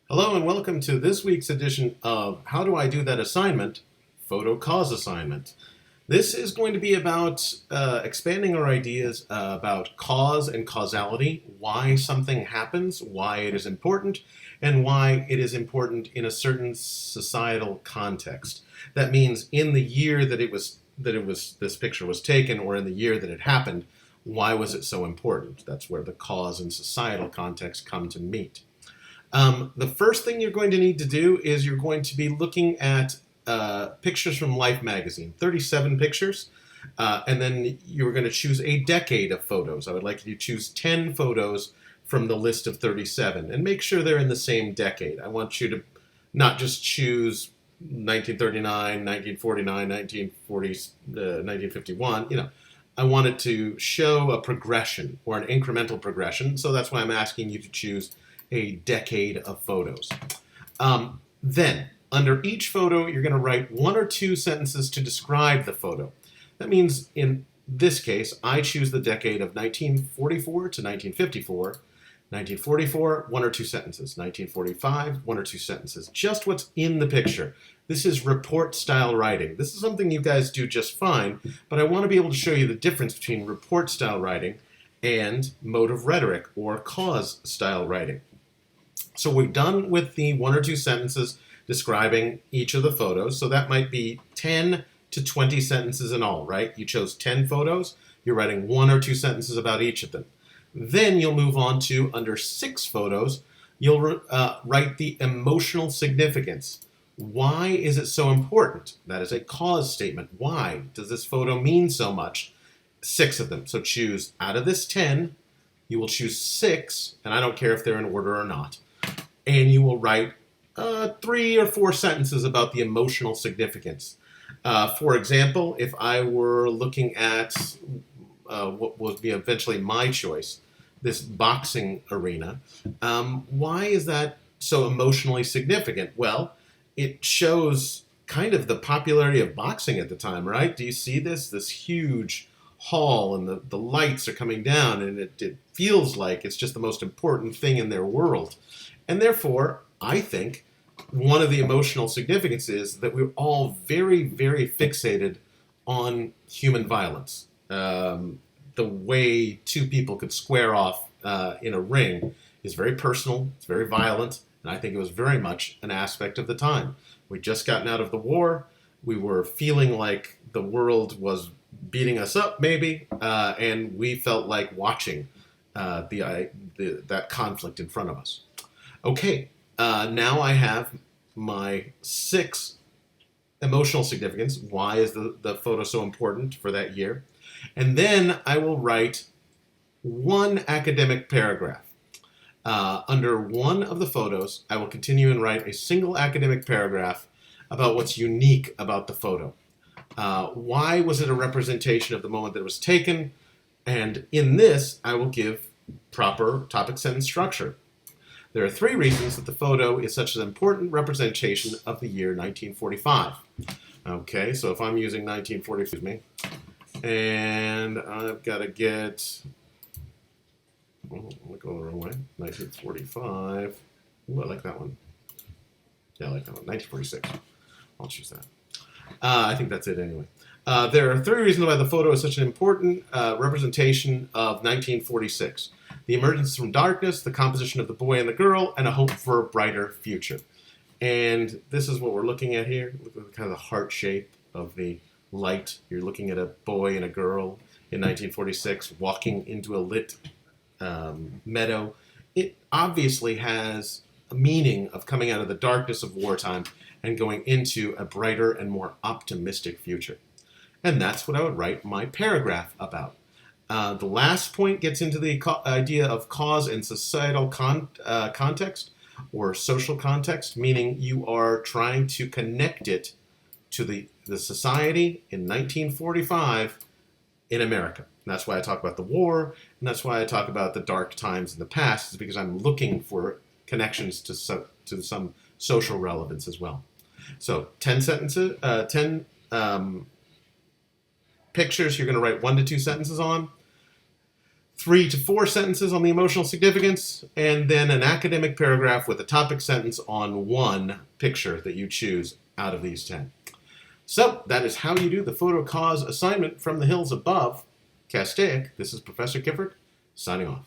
Hello and welcome to this week's edition of How Do I Do That Assignment? Photo Cause Assignment. This is going to be about expanding our ideas about cause and causality, why something happens, why it is important, and why it is important in a certain societal context. That means in the year this picture was taken, or in the year that it happened, why was it so important? That's where the cause and societal context come to meet. The first thing you're going to need to do is you're going to be looking at pictures from Life magazine, 37 pictures, and then you're going to choose a decade of photos. I would like you to choose 10 photos from the list of 37 and make sure they're in the same decade. I want you to not just choose 1939, 1949, 1940, 1951, I want it to show a progression or an incremental progression, so that's why I'm asking you to choose a decade of photos. Then, under each photo, you're going to write one or two sentences to describe the photo. That means, in this case, I choose the decade of 1944 to 1954. 1944, one or two sentences. 1945, one or two sentences. Just what's in the picture. This is report-style writing. This is something you guys do just fine, but I want to be able to show you the difference between report-style writing and motive rhetoric or cause-style writing. So we're done with the one or two sentences describing each of the photos. So that might be 10 to 20 sentences in all, right? You chose 10 photos. You're writing one or two sentences about each of them. Then you'll move on to, under 6 photos, you'll write the emotional significance. Why is it so important? That is a cause statement. Why does this photo mean so much? 6 of them. So choose, out of this 10, you will choose 6, and I don't care if they're in order or not, and you will write 3 or 4 sentences about the emotional significance. For example, if I were looking at what would be eventually my choice, this boxing arena, why is that so emotionally significant? Well, it shows kind of the popularity of boxing at the time, right? Do you see this? This huge hall, and the lights are coming down, and it feels like it's just the most important thing in their world. And therefore, I think one of the emotional significance is that we're all very, very fixated on human violence. The way two people could square off in a ring is very personal, it's very violent, and I think it was very much an aspect of the time. We'd just gotten out of the war, we were feeling like the world was beating us up, maybe, and we felt like watching that conflict in front of us. Okay, now I have my 6 emotional significance. Why is the photo so important for that year? And then I will write one academic paragraph. Under one of the photos, I will continue and write a single academic paragraph about what's unique about the photo. Why was it a representation of the moment that it was taken? And in this, I will give proper topic sentence structure. There are 3 reasons that the photo is such an important representation of the year 1945. Okay, so if I'm using 1940, excuse me, and I've got to get, I'm going to go the wrong way, 1945. Ooh, I like that one. Yeah, I like that one, 1946. I'll choose that. I think that's it anyway. There are 3 reasons why the photo is such an important representation of 1946. The emergence from darkness, the composition of the boy and the girl, and a hope for a brighter future. And this is what we're looking at here. Look at kind of the heart shape of the light. You're looking at a boy and a girl in 1946 walking into a lit meadow. It obviously has a meaning of coming out of the darkness of wartime and going into a brighter and more optimistic future. And that's what I would write my paragraph about. The last point gets into the idea of cause and societal context or social context, meaning you are trying to connect it to the society in 1945 in America. And that's why I talk about the war, and that's why I talk about the dark times in the past, is because I'm looking for connections to some social relevance as well. So 10 sentences, 10 pictures you're going to write 1 to 2 sentences on. 3 to 4 sentences on the emotional significance, and then an academic paragraph with a topic sentence on one picture that you choose out of these 10. So that is how you do the photo cause assignment from the hills above Castaic. This is Professor Gifford signing off.